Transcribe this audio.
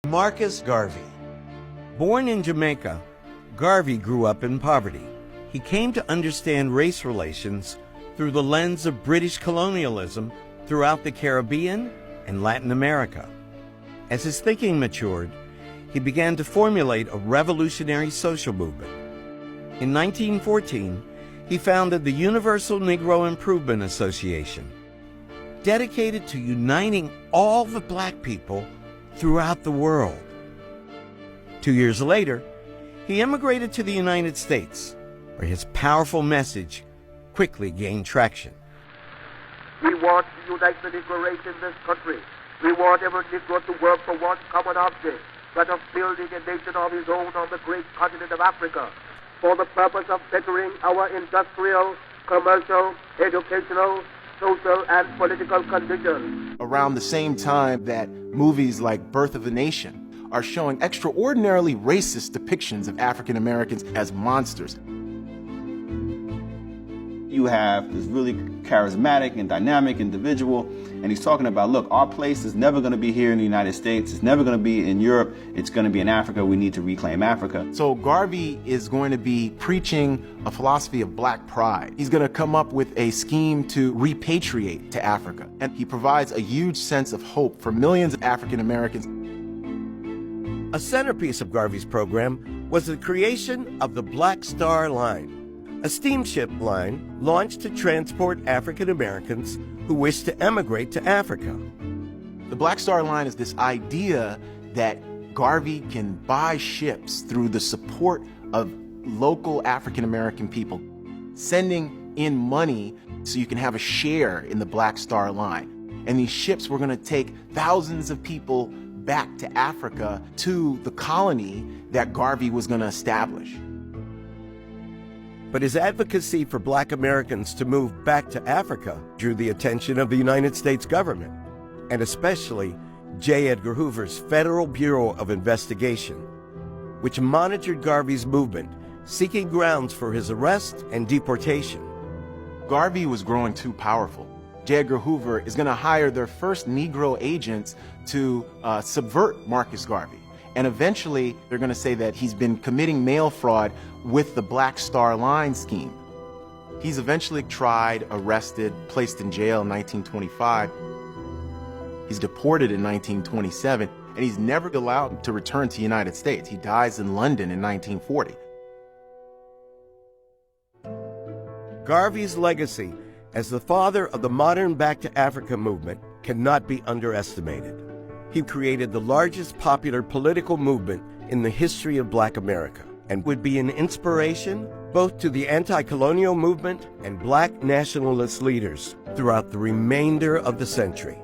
Marcus Garvey. Born in Jamaica, Garvey grew up in poverty. He came to understand race relations through the lens of British colonialism throughout the Caribbean and Latin America. As his thinking matured, he began to formulate a revolutionary social movement. In 1914, he founded the Universal Negro Improvement Association, dedicated to uniting all the black people throughout the world. 2 years later, he immigrated to the United States, where his powerful message quickly gained traction. We want to unite the Negro race in this country. We want every Negro to work for one common object, that of building a nation of his own on the great continent of Africa, for the purpose of bettering our industrial, commercial, educational, social, and political conditions. Around the same time that movies like Birth of a Nation are showing extraordinarily racist depictions of African Americans as monsters. You have this really charismatic and dynamic individual, and he's talking about, look, our place is never going to be here in the United States. It's never going to be in Europe. It's going to be in Africa. We need to reclaim Africa. So Garvey is going to be preaching a philosophy of black pride. He's going to come up with a scheme to repatriate to Africa. And he provides a huge sense of hope for millions of African Americans. A centerpiece of Garvey's program was the creation of the Black Star Line, a steamship line launched to transport African Americans who wished to emigrate to Africa. The Black Star Line is this idea that Garvey can buy ships through the support of local African American people, sending in money so you can have a share in the Black Star Line. And these ships were going to take thousands of people back to Africa, to the colony that Garvey was going to establish. But his advocacy for black Americans to move back to Africa drew the attention of the United States government, and especially J. Edgar Hoover's Federal Bureau of Investigation, which monitored Garvey's movement, seeking grounds for his arrest and deportation. Garvey was growing too powerful. J. Edgar Hoover is going to hire their first Negro agents to subvert Marcus Garvey. And eventually, they're going to say that he's been committing mail fraud with the Black Star Line scheme. He's eventually tried, arrested, placed in jail in 1925. He's deported in 1927, and he's never allowed to return to the United States. He dies in London in 1940. Garvey's legacy as the father of the modern Back to Africa movement cannot be underestimated. He created the largest popular political movement in the history of Black America and would be an inspiration both to the anti-colonial movement and Black nationalist leaders throughout the remainder of the century.